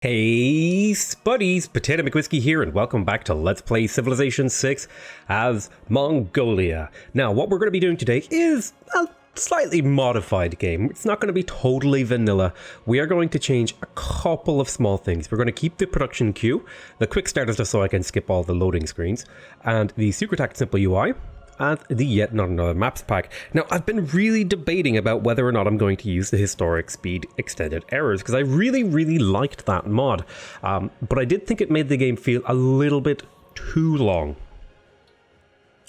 Hey Spuddies, PotatoMcWhiskey here, and welcome back to Let's Play Civilization 6 as Mongolia. Now, what we're going to be doing today is a slightly modified game. It's not going to be totally vanilla. We are going to change a couple of small things. We're going to keep the production queue, the quick start is just so I can skip all the loading screens, and the Secret Act Simple UI, and the Yet Not Another Maps pack. Now, I've been really debating about whether or not I'm going to use the Historic Speed Extended Errors, because I really liked that mod, but I did think it made the game feel a little bit too long.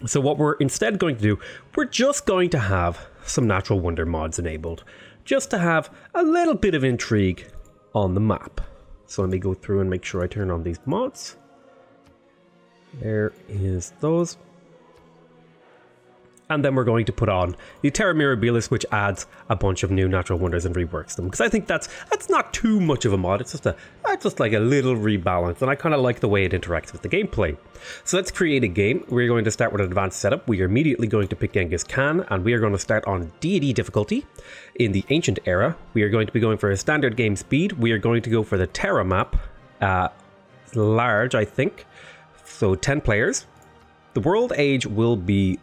So what we're instead going to do, we're just going to have some Natural Wonder mods enabled, just to have a little bit of intrigue on the map. So let me go through and make sure I turn on these mods. There is those. And then we're going to put on the Terra Mirabilis, which adds a bunch of new natural wonders and reworks them. Because I think that's not too much of a mod. It's just like a little rebalance, and I kind of like the way it interacts with the gameplay. So let's create a game. We're going to start with an advanced setup. We are immediately going to pick Genghis Khan, and we are going to start on Deity difficulty in the Ancient Era. We are going to be going for a standard game speed. We are going to go for the Terra map, large, I think. So 10 players. The world age will be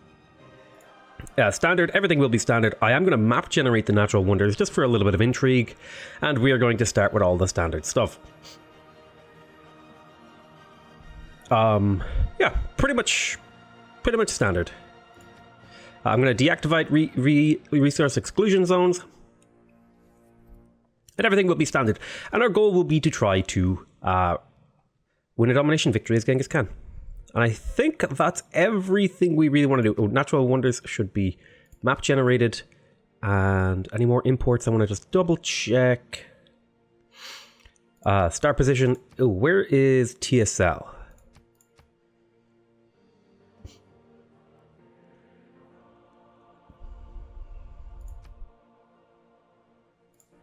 standard, everything will be standard. I am going to map generate the natural wonders just for a little bit of intrigue, and we are going to start with all the standard stuff. Yeah, pretty much standard. I'm going to deactivate resource exclusion zones, and everything will be standard. And our goal will be to try to win a domination victory as Genghis Khan. And I think that's everything we really want to do. Oh, natural wonders should be map generated. And any more imports, I want to just double check. Start position. Oh, where is TSL?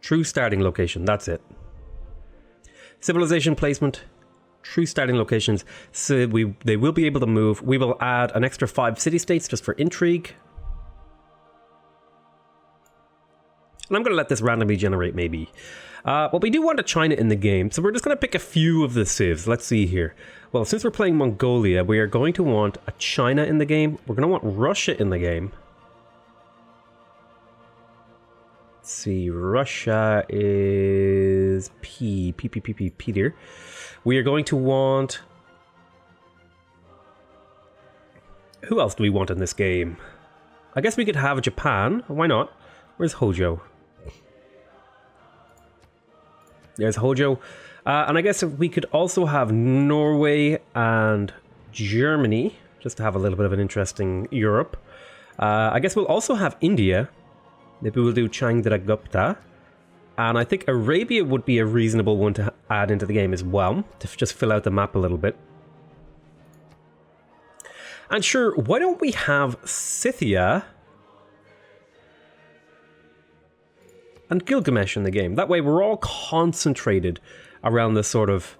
True starting location, that's it. Civilization placement. True starting locations, so they will be able to move. We will add an extra 5 city-states just for intrigue. And I'm going to let this randomly generate maybe. But we do want a China in the game, so we're just going to pick a few of the civs. Let's see here. Well, since we're playing Mongolia, we are going to want a China in the game. We're going to want Russia in the game. Let's see, Russia is P there. We are going to want... Who else do we want in this game? I guess we could have Japan. Why not? Where's Hojo? There's Hojo. And I guess we could also have Norway and Germany, just to have a little bit of an interesting Europe. I guess we'll also have India. Maybe we'll do Chandragupta. And I think Arabia would be a reasonable one to add into the game as well, to just fill out the map a little bit. And sure, why don't we have Scythia and Gilgamesh in the game? That way we're all concentrated around the sort of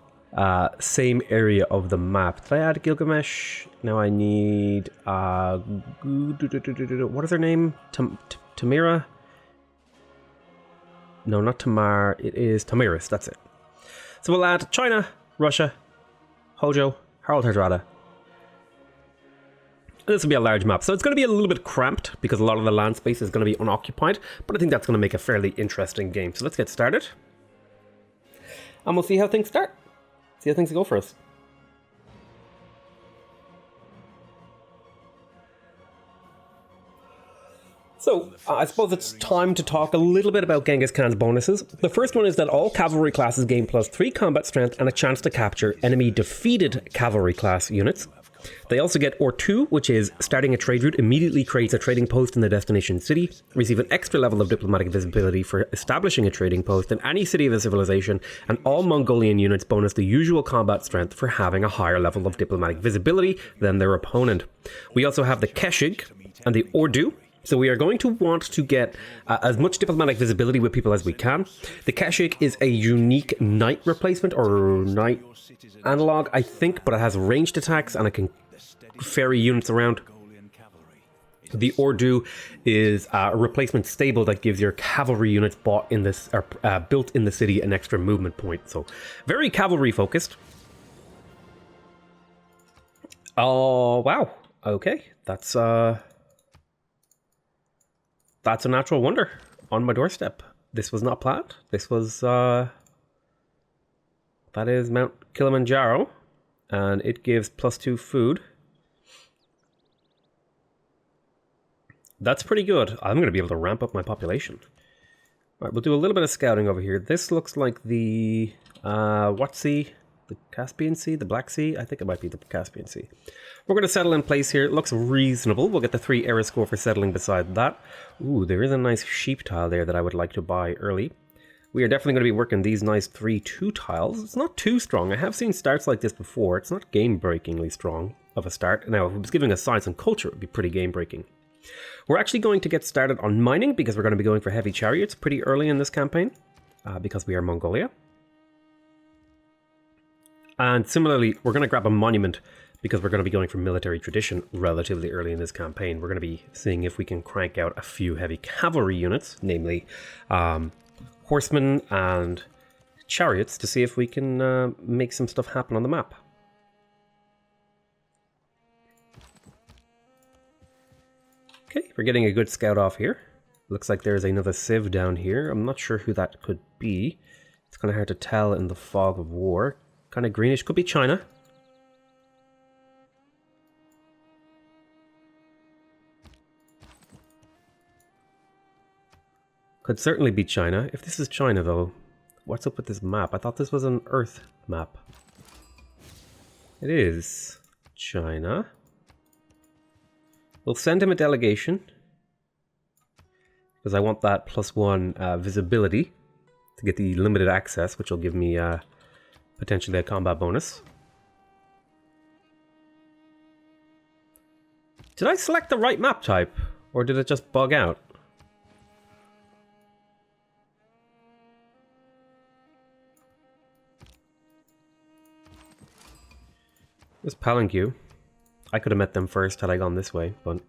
same area of the map. Did I add Gilgamesh? Now I need... what is her name? Tamira? No, not Tamar. It is Tamiris. That's it. So we'll add China, Russia, Hojo, Harald Hardrada. And this will be a large map. So it's going to be a little bit cramped because a lot of the land space is going to be unoccupied. But I think that's going to make a fairly interesting game. So let's get started. And we'll see how things start. See how things go for us. So, I suppose it's time to talk a little bit about Genghis Khan's bonuses. The first one is that all cavalry classes gain plus 3 combat strength and a chance to capture enemy defeated cavalry class units. They also get Or2, which is starting a trade route immediately creates a trading post in the destination city, receive an extra level of diplomatic visibility for establishing a trading post in any city of the civilization, and all Mongolian units bonus the usual combat strength for having a higher level of diplomatic visibility than their opponent. We also have the Keshig and the Ordu. So we are going to want to get as much diplomatic visibility with people as we can. The Keshik is a unique knight replacement, or knight analog, I think, but it has ranged attacks and it can ferry units around. The Ordu is a replacement stable that gives your cavalry units bought in this or built in the city an extra movement point. So very cavalry focused. Oh wow! Okay, that's a natural wonder on my doorstep. This was not planned. This was that is Mount Kilimanjaro, and it gives +2 food. That's pretty good. I'm going to be able to ramp up my population. All right, we'll do a little bit of scouting over here. This looks like the, what sea? The Caspian Sea? The Black Sea? I think it might be the Caspian Sea. We're going to settle in place here. It looks reasonable. We'll get the 3 era score for settling beside that. Ooh, there is a nice sheep tile there that I would like to buy early. We are definitely going to be working these nice 3-2 tiles. It's not too strong. I have seen starts like this before. It's not game-breakingly strong of a start. Now, if it was giving us science and culture, it would be pretty game-breaking. We're actually going to get started on mining because we're going to be going for heavy chariots pretty early in this campaign because we are Mongolia. And similarly, we're going to grab a monument because we're going to be going for military tradition relatively early in this campaign. We're going to be seeing if we can crank out a few heavy cavalry units, namely horsemen and chariots, to see if we can make some stuff happen on the map. Okay, we're getting a good scout off here. Looks like there's another civ down here. I'm not sure who that could be. It's kind of hard to tell in the fog of war. Kind of greenish. Could be China. Could certainly be China. If this is China, though, what's up with this map? I thought this was an Earth map. It is China. We'll send him a delegation because I want that +1 visibility to get the limited access, which will give me potentially a combat bonus. Did I select the right map type, or did it just bug out? This Palanque. I could have met them first had I gone this way, but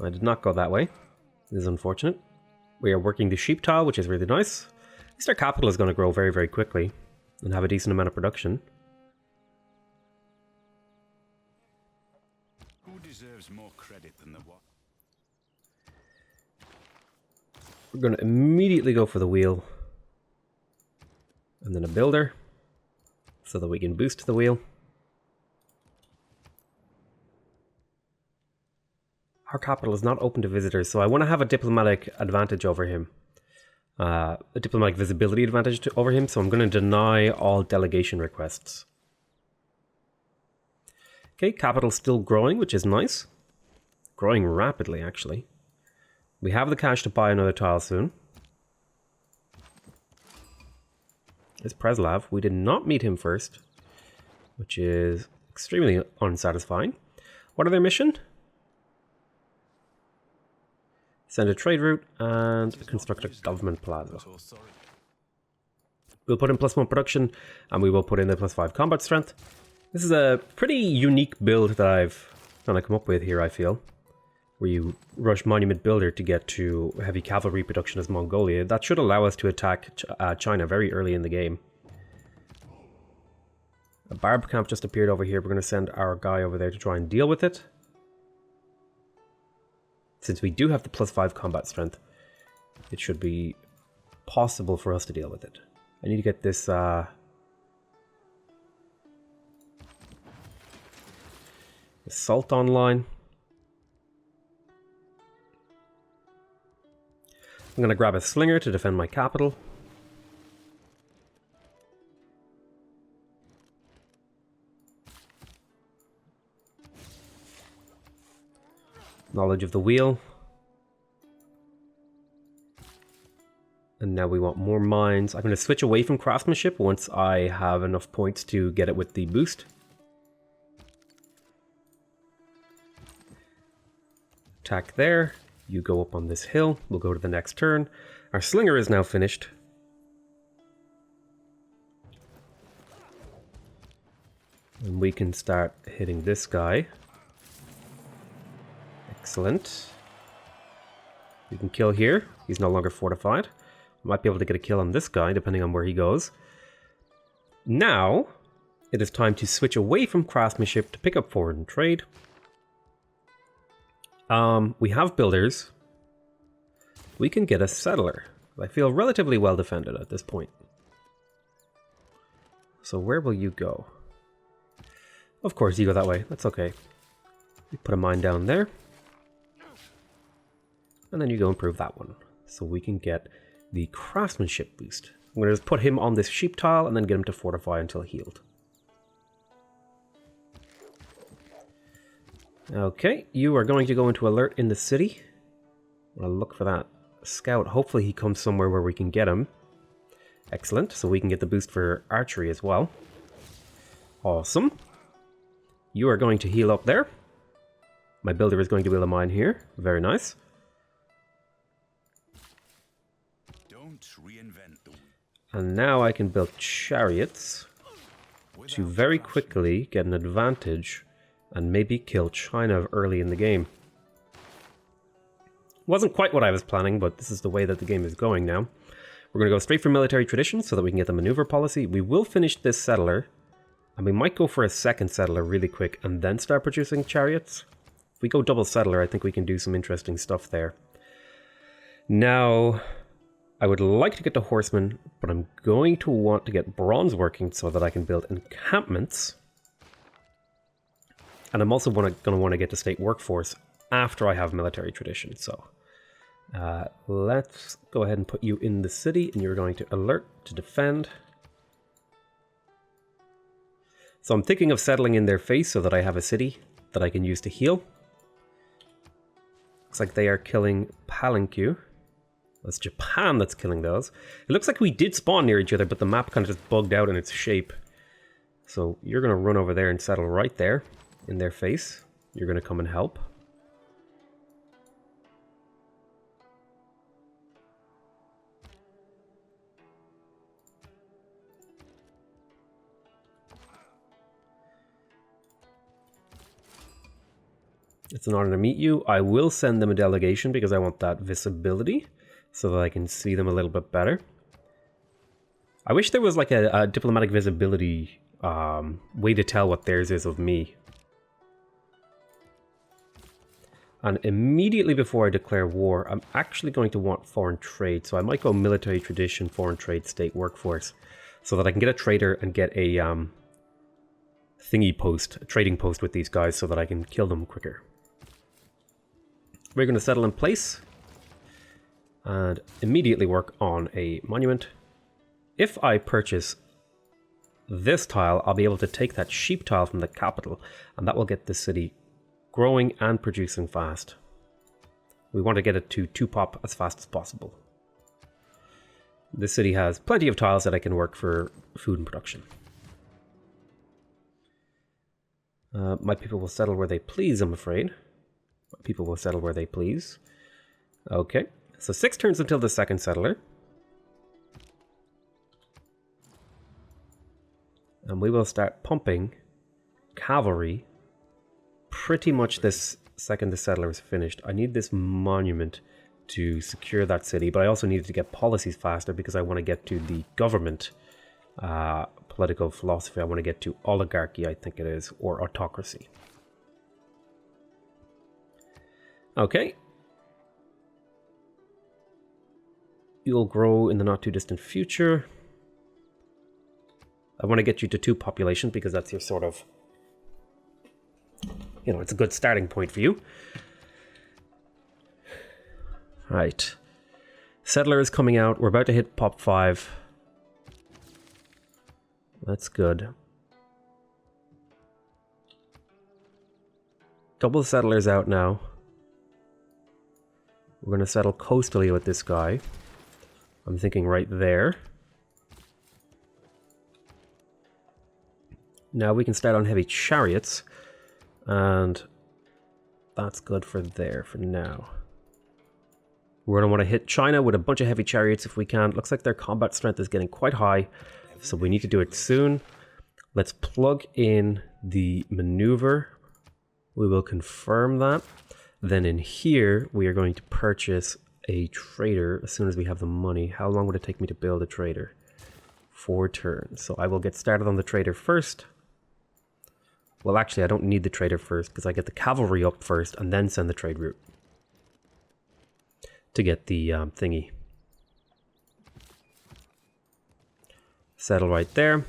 I did not go that way. This is unfortunate. We are working the sheep tile, which is really nice. At least our capital is going to grow very, very quickly and have a decent amount of production. Who deserves more credit than the what? We're going to immediately go for the wheel. And then a builder, so that we can boost the wheel. Our capital is not open to visitors, so I want to have a diplomatic advantage over him. A diplomatic visibility advantage over him, so I'm going to deny all delegation requests. Okay, capital's still growing, which is nice. Growing rapidly, actually. We have the cash to buy another tile soon. There's Preslav. We did not meet him first, which is extremely unsatisfying. What are their mission? Send a trade route and construct a government plaza. We'll put in +1 production and we will put in the +5 combat strength. This is a pretty unique build that I've kind of come up with here, I feel. Where you rush Monument Builder to get to heavy cavalry production as Mongolia. That should allow us to attack China very early in the game. A barb camp just appeared over here. We're going to send our guy over there to try and deal with it. Since we do have the +5 combat strength, it should be possible for us to deal with it. I need to get this assault online. I'm going to grab a slinger to defend my capital. Knowledge of the wheel. And now we want more mines. I'm going to switch away from craftsmanship once I have enough points to get it with the boost. Attack there. You go up on this hill. We'll go to the next turn. Our slinger is now finished. And we can start hitting this guy. Excellent. We can kill here. He's no longer fortified. Might be able to get a kill on this guy, depending on where he goes. Now, it is time to switch away from craftsmanship to pick up foreign trade. We have builders. We can get a settler. I feel relatively well defended at this point. So where will you go? Of course, you go that way. That's okay. We put a mine down there. And then you go improve that one. So we can get the craftsmanship boost. I'm going to just put him on this sheep tile and then get him to fortify until healed. Okay, you are going to go into alert in the city. I'll look for that scout. Hopefully he comes somewhere where we can get him. Excellent, so we can get the boost for archery as well. Awesome. You are going to heal up there. My builder is going to build a mine here. Very nice. Don't reinvent the wheel. And now I can build chariots to very quickly get an advantage and maybe kill China early in the game. Wasn't quite what I was planning, but this is the way that the game is going now. We're going to go straight for military tradition so that we can get the maneuver policy. We will finish this settler, and we might go for a second settler really quick and then start producing chariots. If we go double settler, I think we can do some interesting stuff there. Now, I would like to get to horsemen, but I'm going to want to get bronze working so that I can build encampments. And I'm also going to want to get to state workforce after I have military tradition. So let's go ahead and put you in the city, and you're going to alert to defend. So I'm thinking of settling in their face so that I have a city that I can use to heal. Looks like they are killing Palanque. That's Japan that's killing those. It looks like we did spawn near each other, but the map kind of just bugged out in its shape. So you're going to run over there and settle right there in their face. You're going to come and help. It's an honor to meet you. I will send them a delegation because I want that visibility so that I can see them a little bit better. I wish there was like a diplomatic visibility way to tell what theirs is of me. And immediately before I declare war, I'm actually going to want foreign trade. So I might go military tradition, foreign trade, state workforce, so that I can get a trader and get a thingy post, a trading post with these guys so that I can kill them quicker. We're going to settle in place and immediately work on a monument. If I purchase this tile, I'll be able to take that sheep tile from the capital, and that will get the city growing and producing fast. We want to get it to 2 pop as fast as possible. This city has plenty of tiles that I can work for food and production. My people will settle where they please, I'm afraid. My people will settle where they please. Okay, so 6 turns until the second settler. And we will start pumping cavalry pretty much this second the settler is finished. I need this monument to secure that city, but I also needed to get policies faster because I want to get to the government political philosophy. I want to get to oligarchy, I think it is, or autocracy. Okay. You'll grow in the not too distant future. I want to get you to 2 population because that's your sort of, you know, it's a good starting point for you. Right. Settler is coming out. We're about to hit pop 5. That's good. Double settlers out now. We're going to settle coastally with this guy. I'm thinking right there. Now we can start on heavy chariots. And that's good for there for now. We're going to want to hit China with a bunch of heavy chariots if we can. Looks like their combat strength is getting quite high, so we need to do it soon. Let's plug in the maneuver. We will confirm that. Then in here, we are going to purchase a trader as soon as we have the money. How long would it take me to build a trader? 4 turns. So I will get started on the trader first. Well, actually, I don't need the trader first because I get the cavalry up first and then send the trade route to get the thingy. Settle right there.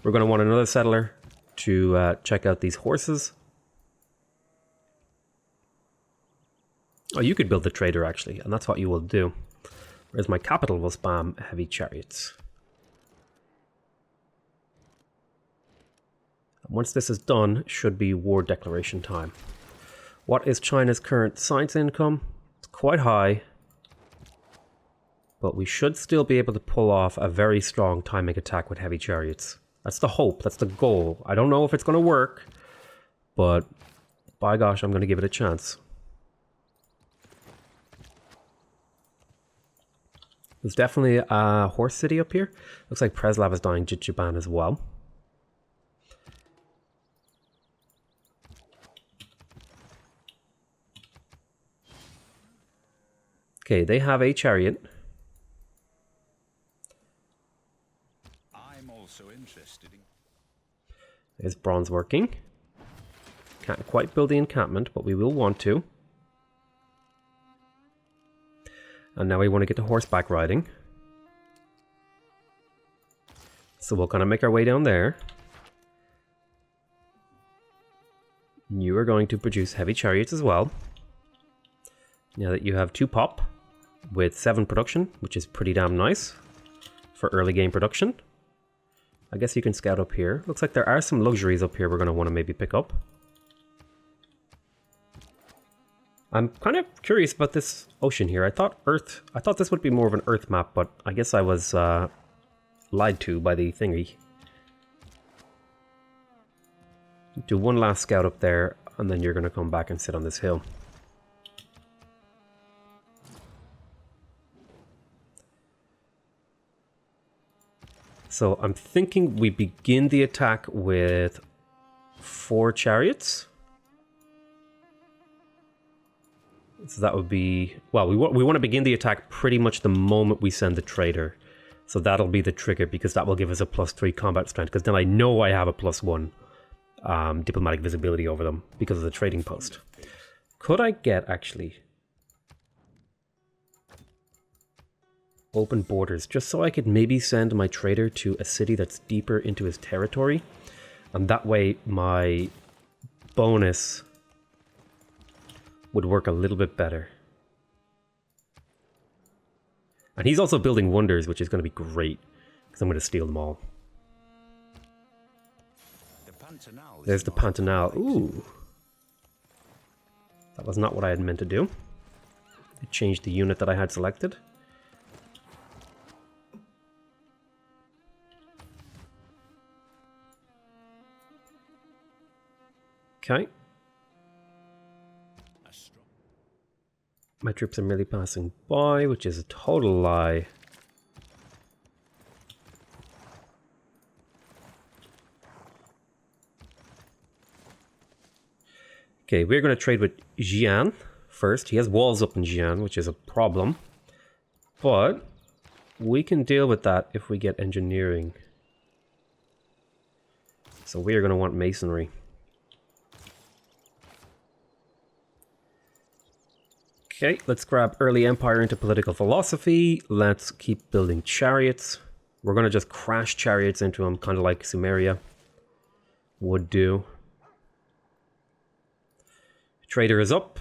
We're going to want another settler to check out these horses. Oh, you could build the trader actually, and that's what you will do. Whereas my capital will spam heavy chariots. Once this is done, should be war declaration time. What is China's current science income? It's quite high. But we should still be able to pull off a very strong timing attack with heavy chariots. That's the hope, that's the goal. I don't know if it's going to work, but by gosh, I'm going to give it a chance. There's definitely a horse city up here. Looks like Preslav is dying Jitjuban as well. Okay, they have a chariot. I'm also interested in. There's bronze working. Can't quite build the encampment, but we will want to. And now we want to get to horseback riding. So we'll kind of make our way down there. You are going to produce heavy chariots as well. Now that you have 2 pop with 7 production, which is pretty damn nice for early game production. I guess you can scout up here. Looks like there are some luxuries up here we're going to want to maybe pick up. I'm kind of curious about this ocean here. I thought this would be more of an Earth map, but I guess I was lied to by the thingy. Do one last scout up there, and then you're going to come back and sit on this hill. So I'm thinking we begin the attack with 4 chariots. So that would be, well, we want to begin the attack pretty much the moment we send the trader. So that'll be the trigger because that will give us a +3 combat strength. Because then I know I have a +1 diplomatic visibility over them because of the trading post. Could I get actually open borders just so I could maybe send my trader to a city that's deeper into his territory? And that way my bonus would work a little bit better. And he's also building wonders, which is going to be great, because I'm going to steal them all. There's the Pantanal. Ooh. That was not what I had meant to do. It changed the unit that I had selected. Okay. My troops are merely passing by, which is a total lie. Okay, we're going to trade with Jian first. He has walls up in Jian, which is a problem. But we can deal with that if we get engineering. So we are going to want masonry. Okay, let's grab early empire into political philosophy. Let's keep building chariots. We're going to just crash chariots into them, kind of like Sumeria would do. Trader is up.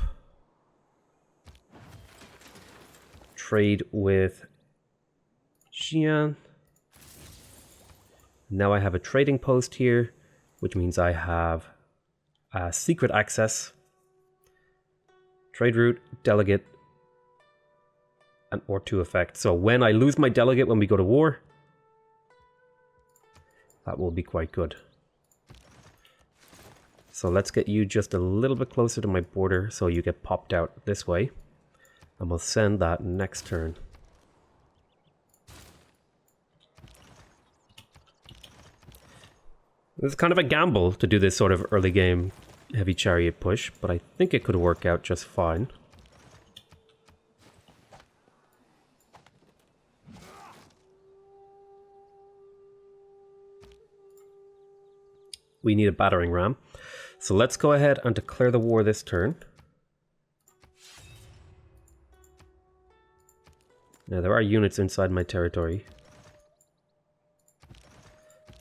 Trade with Xi'an. Now I have a trading post here, which means I have secret access. Trade route, delegate, and or 2 effect. So when I lose my delegate when we go to war, that will be quite good. So let's get you just a little bit closer to my border so you get popped out this way. And we'll send that next turn. It's kind of a gamble to do this sort of early game. heavy chariot push, but I think it could work out just fine. We need a battering ram. So let's go ahead and declare the war this turn. Now there are units inside my territory.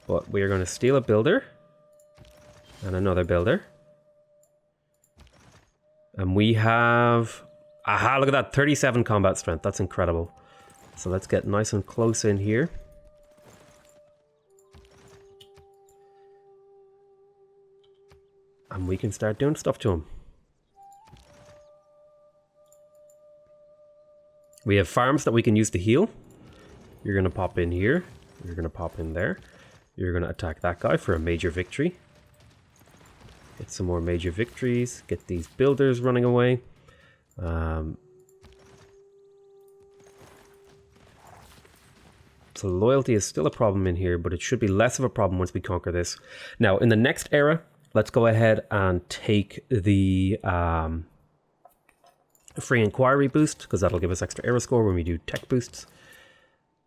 But we are going to steal a builder. And another builder. And we have... Aha, look at that, 37 combat strength. That's incredible. So let's get nice and close in here. And we can start doing stuff to him. We have farms that we can use to heal. You're going to pop in here. You're going to pop in there. You're going to attack that guy for a major victory. Get some more major victories. Get these builders running away. So loyalty is still a problem in here, but it should be less of a problem once we conquer this. Now, in the next era, let's go ahead and take the free inquiry boost, because that'll give us extra era score when we do tech boosts.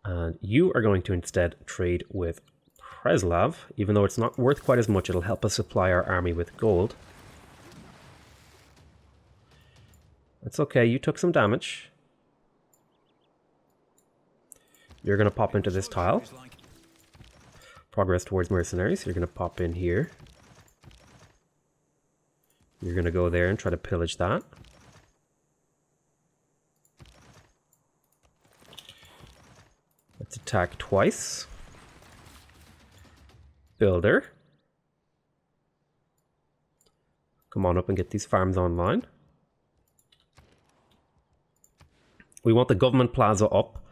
And you are going to instead trade with Preslav. Even though it's not worth quite as much, it'll help us supply our army with gold. That's okay, you took some damage. You're going to pop into this tile. Progress towards mercenaries. You're going to pop in here. You're going to go there and try to pillage that. Let's attack twice. Builder. Come on up and get these farms online. We want the government plaza up.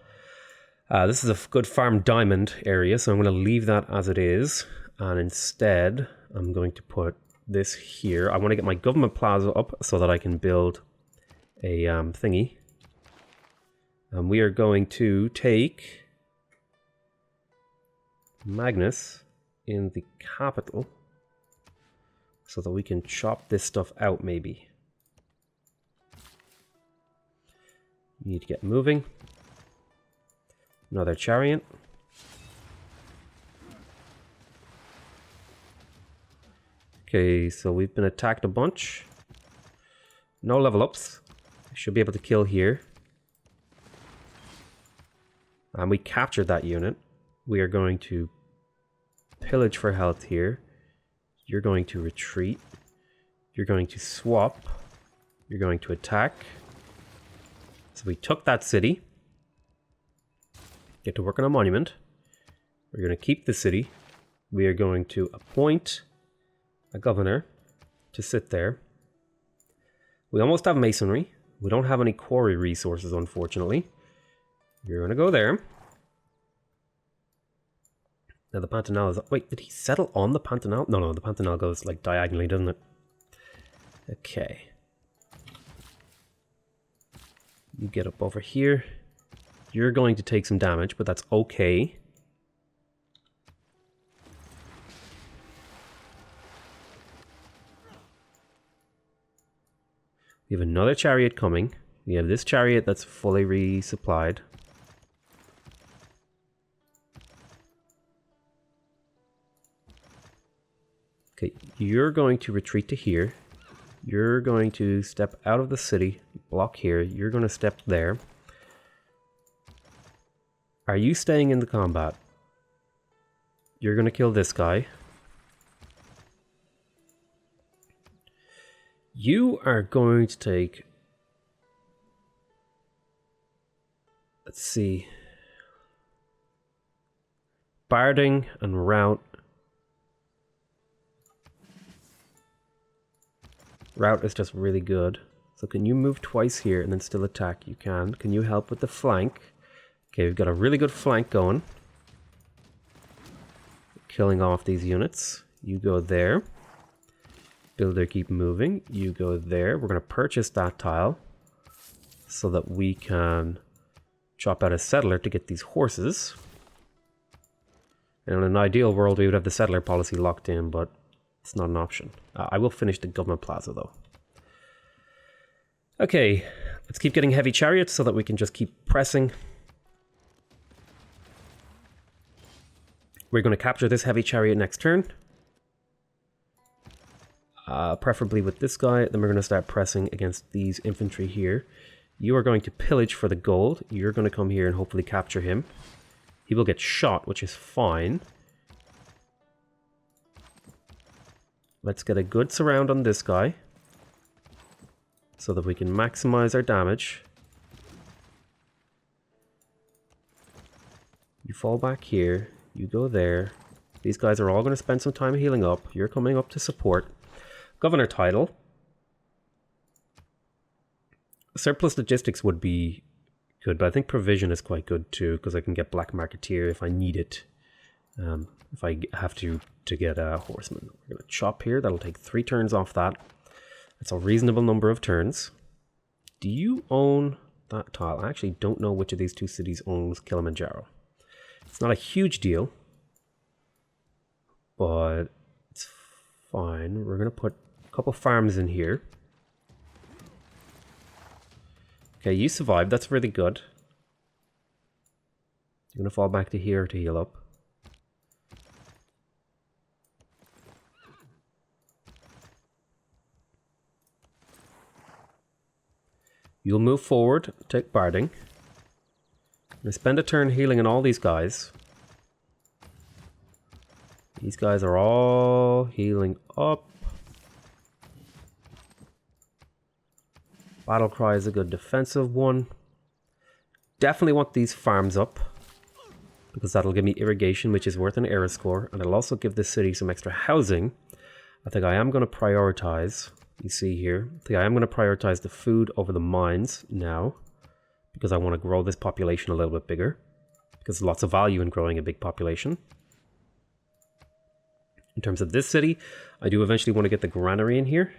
This is a good farm diamond area, so I'm going to leave that as it is. And instead, I'm going to put this here. I want to get my government plaza up so that I can build a thingy. And we are going to take Magnus in the capital so that we can chop this stuff out maybe. You need to get moving. Another chariot. Okay, so we've been attacked a bunch. No level ups. Should be able to kill here. And we captured that unit. We are going to pillage for health here. You're going to retreat. You're going to swap. You're going to attack. So we took that city. Get to work on a monument. We're going to keep the city. We are going to appoint a governor to sit there. We almost have masonry. We don't have any quarry resources, unfortunately. You're going to go there. Now the Pantanal is... Wait, did he settle on the Pantanal? No, the Pantanal goes like diagonally, doesn't it? Okay. You get up over here. You're going to take some damage, but that's okay. We have another chariot coming. We have this chariot that's fully resupplied. Okay, you're going to retreat to here. You're going to step out of the city, block here. You're going to step there. Are you staying in the combat? You're going to kill this guy. You are going to take... Let's see. Barding and Rout. Rout is just really good. So can you move twice here and then still attack? You can. Can you help with the flank? Okay, we've got a really good flank going. Killing off these units. You go there. Builder, keep moving. You go there. We're going to purchase that tile so that we can chop out a settler to get these horses. And in an ideal world, we would have the settler policy locked in, but It's not an option. I will finish the government plaza though. Okay, let's keep getting heavy chariots so that we can just keep pressing. We're going to capture this heavy chariot next turn. Preferably with this guy. Then we're going to start pressing against these infantry here. You are going to pillage for the gold. You're going to come here and hopefully capture him. He will get shot, which is fine. Let's get a good surround on this guy, so that we can maximize our damage. You fall back here. You go there. These guys are all going to spend some time healing up. You're coming up to support. Governor title. Surplus logistics would be good, but I think provision is quite good too, because I can get black marketeer if I need it. If I have to get a horseman. We're going to chop here. That'll take 3 turns off that. That's a reasonable number of turns. Do you own that tile? I actually don't know which of these 2 cities owns Kilimanjaro. It's not a huge deal, but it's fine. We're going to put a couple farms in here. Okay, you survived. That's really good. You're going to fall back to here to heal up. You'll move forward, take barding. I'm going to spend a turn healing on all these guys. These guys are all healing up. Battle cry is a good defensive one. Definitely want these farms up, because that'll give me irrigation, which is worth an era score, and it'll also give this city some extra housing. I think I am going to prioritize, you see here, I think I am going to prioritize the food over the mines now, because I want to grow this population a little bit bigger, because there's lots of value in growing a big population. In terms of this city, I do eventually want to get the granary in here,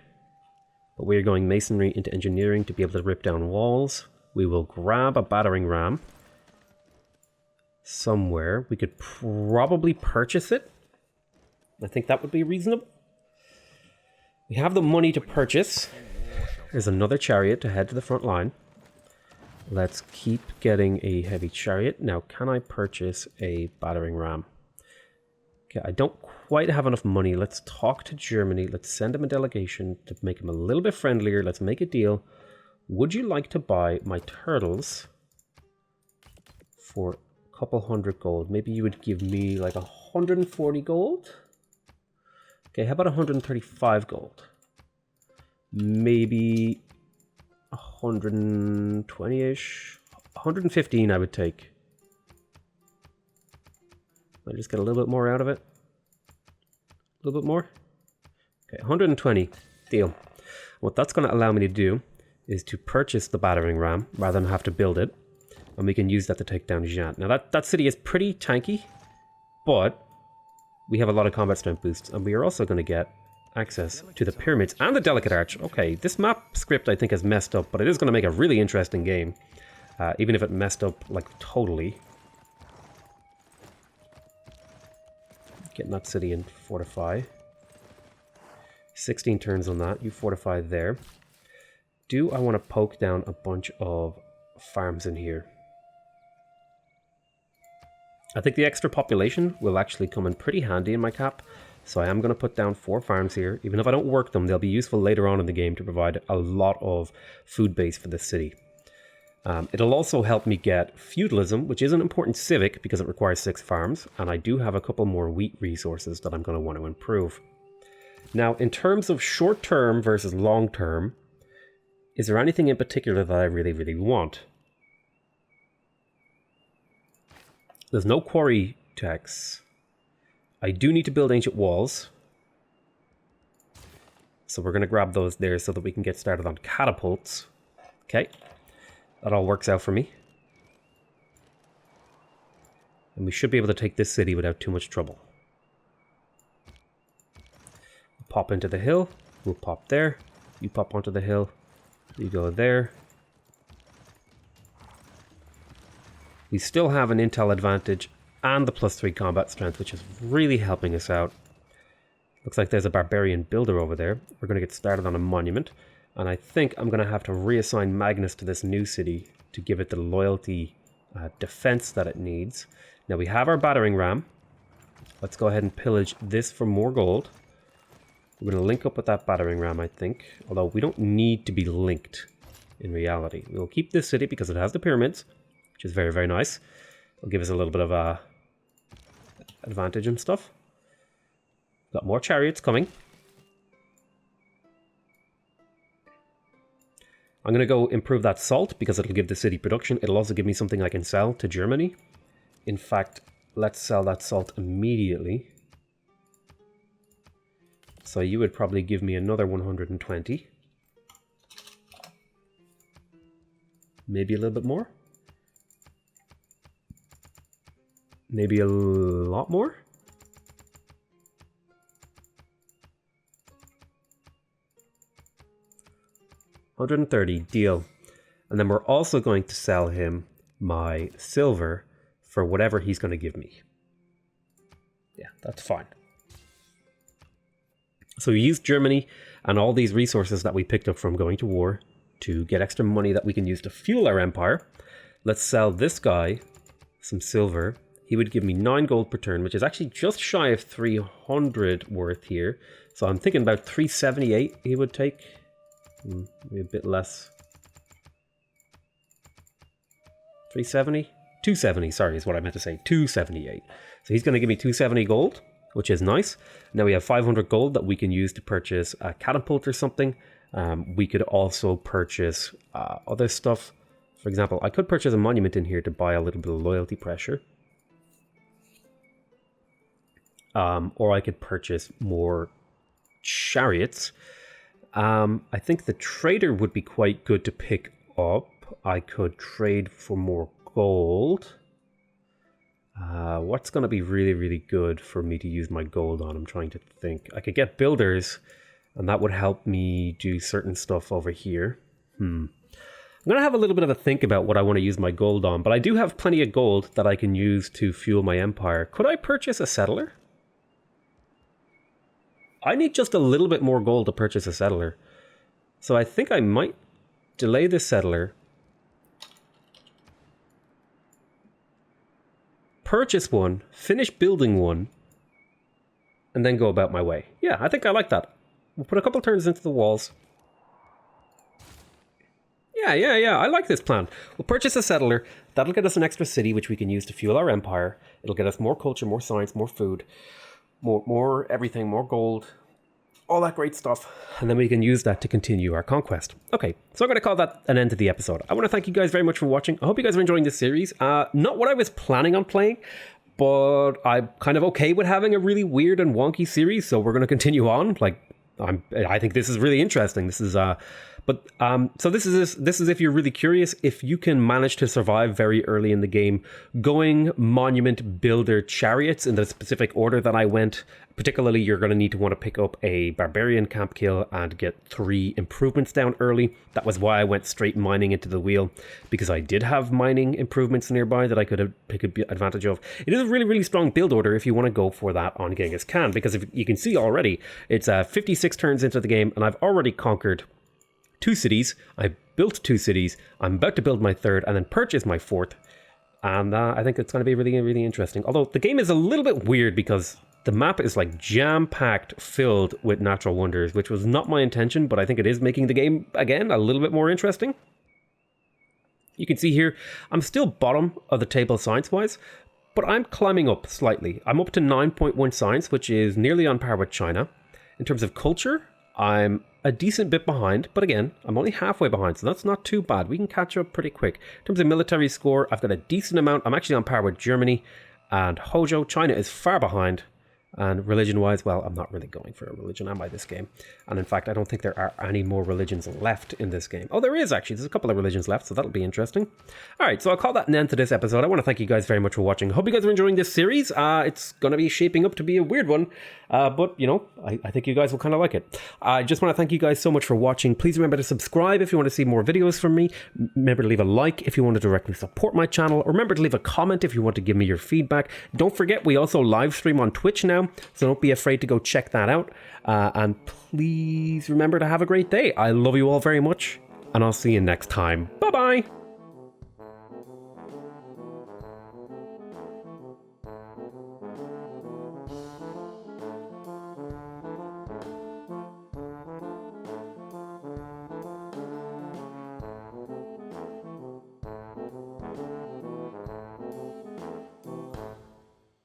but we're going masonry into engineering to be able to rip down walls. We will grab a battering ram somewhere. We could probably purchase it. I think that would be reasonable. We have the money to purchase. There's another chariot to head to the front line. Let's keep getting a heavy chariot. Now, can I purchase a battering ram? Okay, I don't quite have enough money. Let's talk to Germany. Let's send them a delegation to make them a little bit friendlier. Let's make a deal. Would you like to buy my turtles for a couple hundred gold? Maybe you would give me like 140 gold? Okay, how about 135 gold? Maybe 120-ish? 115 I would take. I just get a little bit more out of it. A little bit more. Okay, 120. Deal. What that's going to allow me to do is to purchase the battering ram rather than have to build it. And we can use that to take down Jean. Now that city is pretty tanky, but we have a lot of combat strength boosts, and we are also going to get access to the pyramids and the delicate arch. Okay, this map script I think is messed up, but it is going to make a really interesting game. Even if it messed up like totally. Getting that city and fortify. 16 turns on that. You fortify there. Do I want to poke down a bunch of farms in here? I think the extra population will actually come in pretty handy in my cap. So I am going to put down 4 farms here. Even if I don't work them, they'll be useful later on in the game to provide a lot of food base for this city. It'll also help me get feudalism, which is an important civic because it requires 6 farms. And I do have a couple more wheat resources that I'm going to want to improve. Now, in terms of short term versus long term, is there anything in particular that I really, really want? There's no quarry tax. I do need to build ancient walls. So we're going to grab those there so that we can get started on catapults. Okay. That all works out for me. And we should be able to take this city without too much trouble. We'll pop into the hill. We'll pop there. You pop onto the hill. You go there. We still have an intel advantage and the +3 combat strength, which is really helping us out. Looks like there's a barbarian builder over there. We're going to get started on a monument. And I think I'm going to have to reassign Magnus to this new city to give it the loyalty defense that it needs. Now we have our battering ram. Let's go ahead and pillage this for more gold. We're going to link up with that battering ram, I think. Although we don't need to be linked in reality. We'll keep this city because it has the pyramids, which is very, very nice. It'll give us a little bit of advantage and stuff. Got more chariots coming. I'm going to go improve that salt because it'll give the city production. It'll also give me something I can sell to Germany. In fact, let's sell that salt immediately. So you would probably give me another 120. Maybe a little bit more. Maybe a lot more. $130, deal. And then we're also going to sell him my silver for whatever he's going to give me. Yeah, that's fine. So we used Germany and all these resources that we picked up from going to war to get extra money that we can use to fuel our empire. Let's sell this guy some silver. He would give me 9 gold per turn, which is actually just shy of 300 worth here. So I'm thinking about 378 he would take. Maybe a bit less. 370? 270, sorry, is what I meant to say. 278. So he's going to give me 270 gold, which is nice. Now we have 500 gold that we can use to purchase a catapult or something. We could also purchase other stuff. For example, I could purchase a monument in here to buy a little bit of loyalty pressure. Or I could purchase more chariots. I think the trader would be quite good to pick up. I could trade for more gold. What's going to be really, really good for me to use my gold on? I'm trying to think. I could get builders, and that would help me do certain stuff over here. I'm going to have a little bit of a think about what I want to use my gold on, but I do have plenty of gold that I can use to fuel my empire. Could I purchase a settler? I need just a little bit more gold to purchase a settler. So I think I might delay the settler. Purchase one, finish building one, and then go about my way. Yeah, I think I like that. We'll put a couple turns into the walls. Yeah, I like this plan. We'll purchase a settler. That'll get us an extra city, which we can use to fuel our empire. It'll get us more culture, more science, more food. More everything, more gold, all that great stuff. And then we can use that to continue our conquest. Okay, so I'm going to call that an end to the episode. I want to thank you guys very much for watching. I hope you guys are enjoying this series. Not what I was planning on playing, but I'm kind of okay with having a really weird and wonky series, so we're going to continue on. Like, I think this is really interesting. This is so this is if you're really curious, if you can manage to survive very early in the game, going monument builder chariots in the specific order that I went. Particularly, you're going to need to want to pick up a barbarian camp kill and get 3 improvements down early. That was why I went straight mining into the wheel, because I did have mining improvements nearby that I could take advantage of. It is a really, really strong build order if you want to go for that on Genghis Khan, because if you can see already, it's 56 turns into the game, and I've already conquered 2 cities. I built 2 cities. I'm about to build my 3rd and then purchase my 4th. And I think it's going to be really, really interesting. Although the game is a little bit weird because the map is like jam-packed, filled with natural wonders, which was not my intention, but I think it is making the game, again, a little bit more interesting. You can see here, I'm still bottom of the table science-wise, but I'm climbing up slightly. I'm up to 9.1 science, which is nearly on par with China. In terms of culture, I'm a decent bit behind, but again, I'm only halfway behind, so that's not too bad. We can catch up pretty quick. In terms of military score, I've got a decent amount. I'm actually on par with Germany and Hojo. China is far behind. And religion-wise, well, I'm not really going for a religion, am I, this game? And in fact, I don't think there are any more religions left in this game. Oh, there is, actually. There's a couple of religions left, so that'll be interesting. All right, so I'll call that an end to this episode. I want to thank you guys very much for watching. Hope you guys are enjoying this series. It's going to be shaping up to be a weird one, but, you know, I think you guys will kind of like it. I just want to thank you guys so much for watching. Please remember to subscribe if you want to see more videos from me. Remember to leave a like if you want to directly support my channel. Remember to leave a comment if you want to give me your feedback. Don't forget, we also live stream on Twitch now. now, so don't be afraid to go check that out. And please remember to have a great day. I love you all very much, and I'll see you next time. Bye-bye!